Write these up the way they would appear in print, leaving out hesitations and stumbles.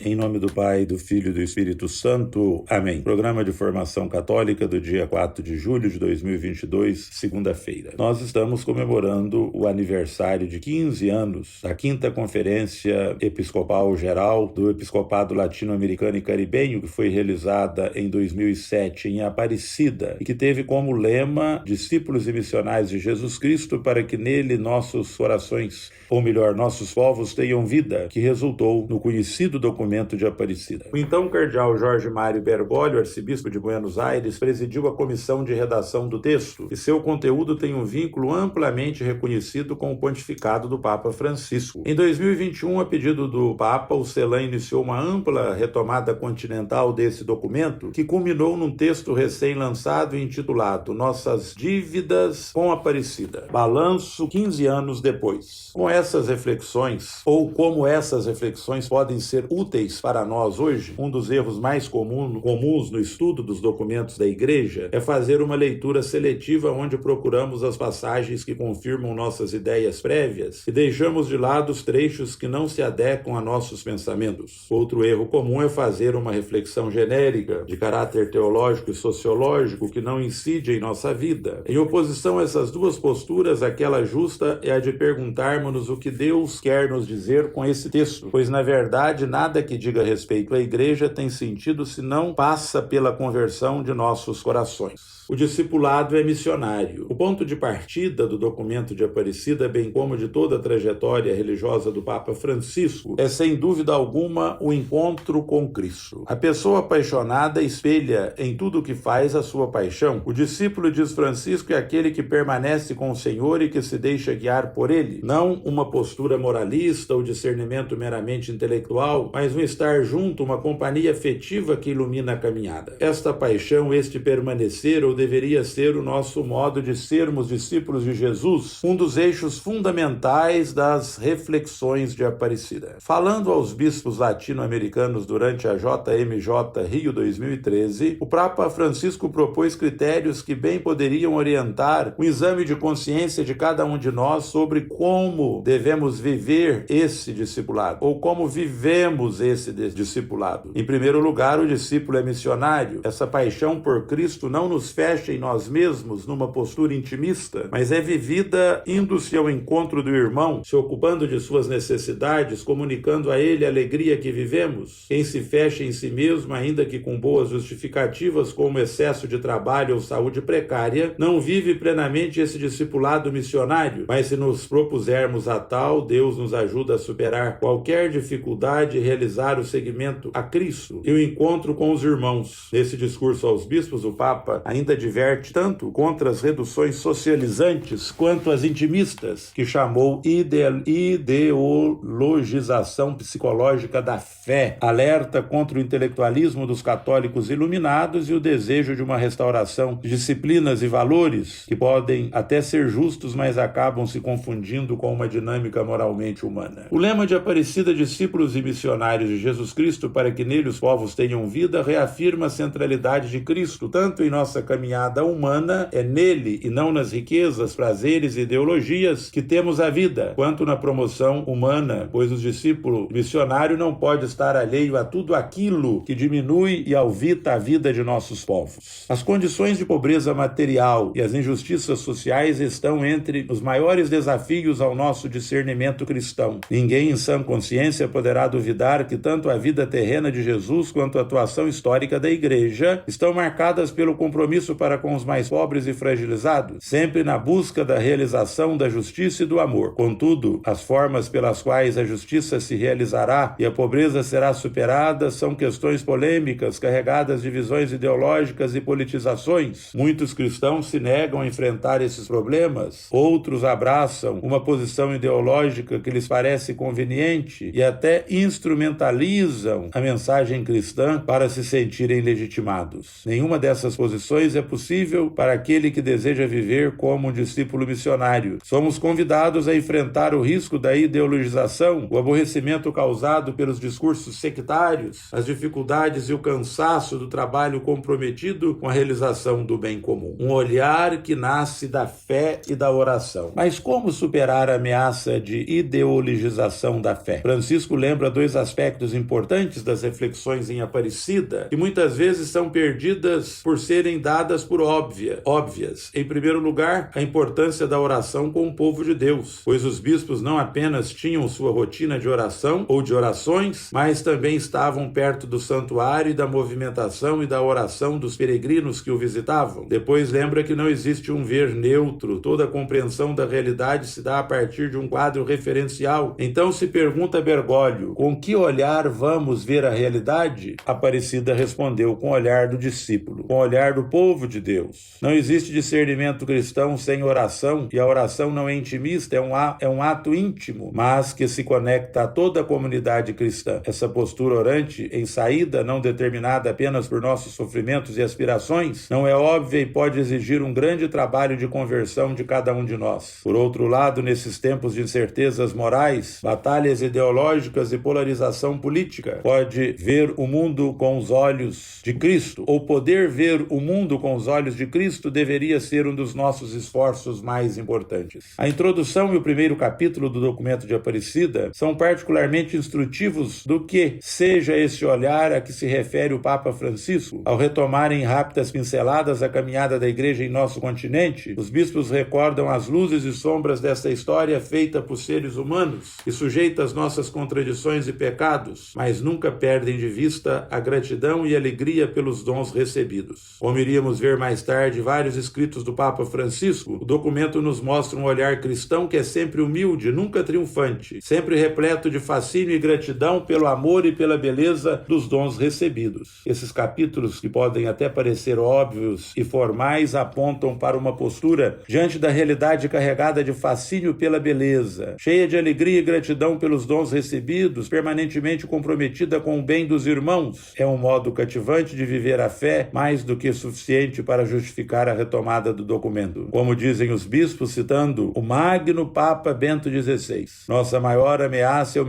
Em nome do Pai, do Filho e do Espírito Santo. Amém. Programa de Formação Católica do dia 4 de julho de 2022, segunda-feira. Nós estamos comemorando o aniversário de 15 anos da 5ª Conferência Episcopal Geral do Episcopado Latino-Americano e Caribenho, que foi realizada em 2007 em Aparecida e que teve como lema Discípulos e Missionários de Jesus Cristo, para que nele nossos corações, ou melhor, nossos povos tenham vida, que resultou no conhecido documento de Aparecida. O então cardeal Jorge Mário Bergoglio, arcebispo de Buenos Aires, presidiu a comissão de redação do texto, e seu conteúdo tem um vínculo amplamente reconhecido com o pontificado do Papa Francisco. Em 2021, a pedido do Papa, o CELAM iniciou uma ampla retomada continental desse documento, que culminou num texto recém-lançado intitulado Nossas Dívidas com Aparecida. Balanço 15 anos depois. Com essas reflexões, ou como essas reflexões podem ser úteis para nós hoje, um dos erros mais comuns no estudo dos documentos da Igreja é fazer uma leitura seletiva onde procuramos as passagens que confirmam nossas ideias prévias e deixamos de lado os trechos que não se adequam a nossos pensamentos. Outro erro comum é fazer uma reflexão genérica, de caráter teológico e sociológico, que não incide em nossa vida. Em oposição a essas duas posturas, aquela justa é a de perguntarmos o que Deus quer nos dizer com esse texto, pois na verdade nada que diga respeito à Igreja tem sentido se não passa pela conversão de nossos corações. O discipulado é missionário. O ponto de partida do documento de Aparecida, bem como de toda a trajetória religiosa do Papa Francisco, é sem dúvida alguma o encontro com Cristo. A pessoa apaixonada espelha em tudo o que faz a sua paixão. O discípulo, diz Francisco, é aquele que permanece com o Senhor e que se deixa guiar por Ele. Não uma postura moralista ou discernimento meramente intelectual, mas um estar junto, uma companhia afetiva que ilumina a caminhada. Esta paixão, este permanecer, ou deveria ser o nosso modo de sermos discípulos de Jesus, um dos eixos fundamentais das reflexões de Aparecida. Falando aos bispos latino-americanos durante a JMJ Rio 2013, o Papa Francisco propôs critérios que bem poderiam orientar o exame de consciência de cada um de nós sobre como devemos viver esse discipulado, ou como vivemos esse discipulado. Em primeiro lugar, o discípulo é missionário. Essa paixão por Cristo não nos fecha em nós mesmos numa postura intimista, mas é vivida indo-se ao encontro do irmão, se ocupando de suas necessidades, comunicando a ele a alegria que vivemos. Quem se fecha em si mesmo, ainda que com boas justificativas, como excesso de trabalho ou saúde precária, não vive plenamente esse discipulado missionário, mas se nos propusermos a tal, Deus nos ajuda a superar qualquer dificuldade e realizar o seguimento a Cristo e o encontro com os irmãos. Nesse discurso aos bispos, o Papa ainda diverte tanto contra as reduções socializantes quanto as intimistas, que chamou ideologização psicológica da fé, alerta contra o intelectualismo dos católicos iluminados e o desejo de uma restauração de disciplinas e valores que podem até ser justos, mas acabam se confundindo com uma dinâmica moralmente humana. O lema de Aparecida, discípulos e missionários de Jesus Cristo, para que nele os povos tenham vida, reafirma a centralidade de Cristo, tanto em nossa caminhada humana, é nele e não nas riquezas, prazeres e ideologias que temos a vida, quanto na promoção humana, pois o discípulo missionário não pode estar alheio a tudo aquilo que diminui e alvita a vida de nossos povos. As condições de pobreza material e as injustiças sociais estão entre os maiores desafios ao nosso discernimento cristão. Ninguém em sã consciência poderá duvidar que tanto a vida terrena de Jesus quanto a atuação histórica da Igreja estão marcadas pelo compromisso para com os mais pobres e fragilizados, sempre na busca da realização da justiça e do amor. Contudo, as formas pelas quais a justiça se realizará e a pobreza será superada são questões polêmicas, carregadas de visões ideológicas e politizações. Muitos cristãos se negam a enfrentar esses problemas, outros abraçam uma posição ideológica que lhes parece conveniente e até instrumentalizam a mensagem cristã para se sentirem legitimados. Nenhuma dessas posições é possível para aquele que deseja viver como um discípulo missionário. Somos convidados a enfrentar o risco da ideologização, o aborrecimento causado pelos discursos sectários, as dificuldades e o cansaço do trabalho comprometido com a realização do bem comum. Um olhar que nasce da fé e da oração. Mas como superar a ameaça de ideologização da fé? Francisco lembra dois aspectos importantes das reflexões em Aparecida, que muitas vezes são perdidas por serem dadas por óbvias. Em primeiro lugar, a importância da oração com o povo de Deus, pois os bispos não apenas tinham sua rotina de oração ou de orações, mas também estavam perto do santuário e da movimentação e da oração dos peregrinos que o visitavam. Depois lembra que não existe um ver neutro, toda a compreensão da realidade se dá a partir de um quadro referencial. Então se pergunta Bergoglio, com que olhar vamos ver a realidade? Aparecida respondeu, com o olhar do discípulo, com o olhar do povo de Deus. Não existe discernimento cristão sem oração, e a oração não é intimista, é um ato íntimo, mas que se conecta a toda a comunidade cristã. Essa postura orante, em saída, não determinada apenas por nossos sofrimentos e aspirações, não é óbvia e pode exigir um grande trabalho de conversão de cada um de nós. Por outro lado, nesses tempos de incertezas morais, batalhas ideológicas e polarização política, pode ver o mundo com os olhos de Cristo, ou poder ver o mundo com os olhos de Cristo deveria ser um dos nossos esforços mais importantes. A introdução e o primeiro capítulo do documento de Aparecida são particularmente instrutivos do que seja esse olhar a que se refere o Papa Francisco. Ao retomar em rápidas pinceladas a caminhada da Igreja em nosso continente, os bispos recordam as luzes e sombras desta história feita por seres humanos e sujeita às nossas contradições e pecados, mas nunca perdem de vista a gratidão e alegria pelos dons recebidos. Como iríamos ver mais tarde vários escritos do Papa Francisco, o documento nos mostra um olhar cristão que é sempre humilde, nunca triunfante, sempre repleto de fascínio e gratidão pelo amor e pela beleza dos dons recebidos. Esses capítulos, que podem até parecer óbvios e formais, apontam para uma postura diante da realidade carregada de fascínio pela beleza, cheia de alegria e gratidão pelos dons recebidos, permanentemente comprometida com o bem dos irmãos. É um modo cativante de viver a fé, mais do que suficiente para justificar a retomada do documento. Como dizem os bispos, citando o magno Papa Bento XVI, nossa maior ameaça é o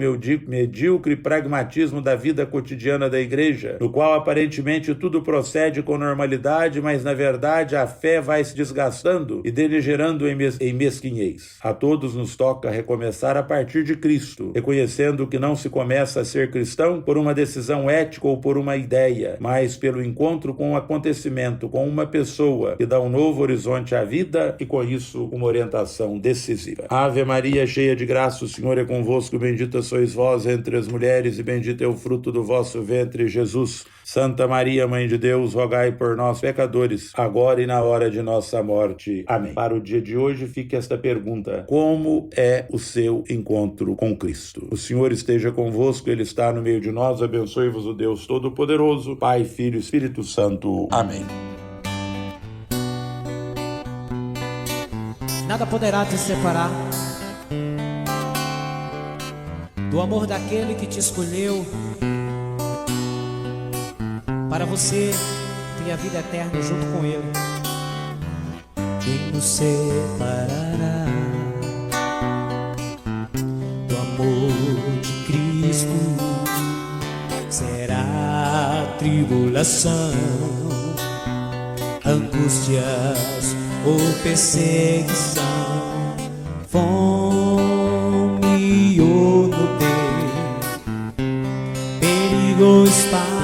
medíocre pragmatismo da vida cotidiana da Igreja, no qual aparentemente tudo procede com normalidade, mas na verdade a fé vai se desgastando e deligerando em mesquinhez. A todos nos toca recomeçar a partir de Cristo, reconhecendo que não se começa a ser cristão por uma decisão ética ou por uma ideia, mas pelo encontro com um acontecimento, com uma pessoa que dá um novo horizonte à vida e com isso uma orientação decisiva. Ave Maria, cheia de graça, o Senhor é convosco, bendita sois vós entre as mulheres e bendito é o fruto do vosso ventre, Jesus. Santa Maria, Mãe de Deus, rogai por nós, pecadores, agora e na hora de nossa morte. Amém. Para o dia de hoje, fica esta pergunta: como é o seu encontro com Cristo? O Senhor esteja convosco, Ele está no meio de nós, abençoe-vos o Deus Todo-Poderoso, Pai, Filho e Espírito Santo. Amém. Nada poderá te separar do amor daquele que te escolheu para você ter a vida eterna junto com Ele. Quem nos separará do amor de Cristo? Será tribulação, angústias ou perseguição, fome ou nudez, perigo ou espada.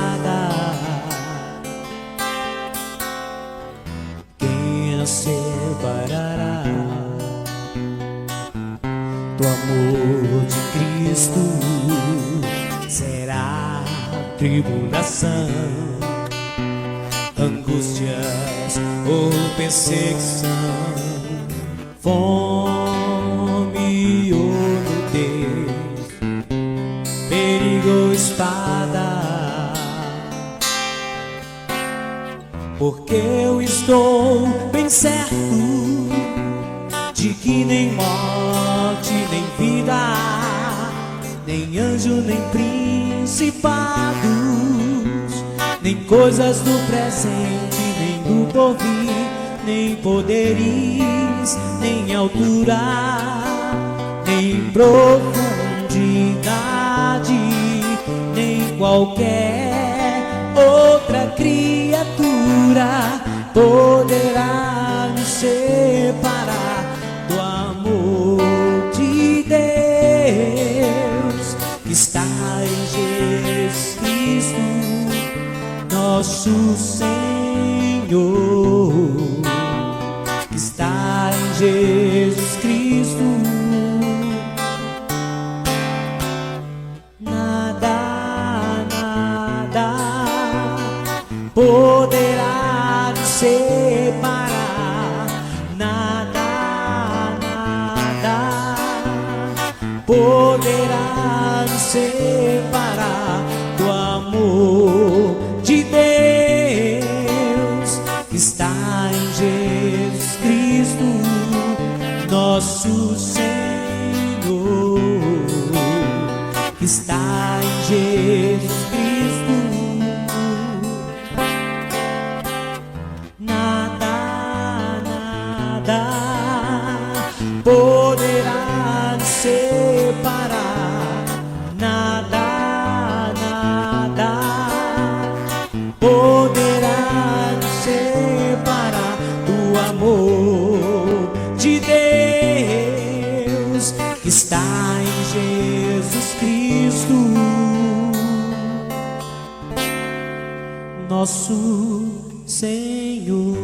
Quem nos separará do amor de Cristo? Será tribulação, angústias ou perseguição, fome ou nudez, perigo ou espada. Porque eu estou bem certo de que nem morte, nem vida, nem anjo, nem principados, nem coisas do presente, nem do porvir, nem poderes, nem altura, nem profundidade, nem qualquer outra criatura poderá nos separar do amor de Deus que está em Jesus Cristo, nosso Senhor, que está em Jesus Cristo. Nada, nada poderá nos separar, nada, nada poderá nos separar do amor de Deus que está em Jesus Cristo, nosso Senhor, que está em Jesus Cristo. Nada, nada poderá nos separar, nada, nada poderá nos separar do amor de Deus que está em Jesus Cristo, nosso Senhor.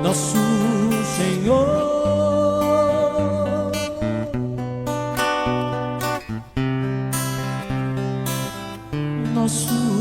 Nosso Senhor, nosso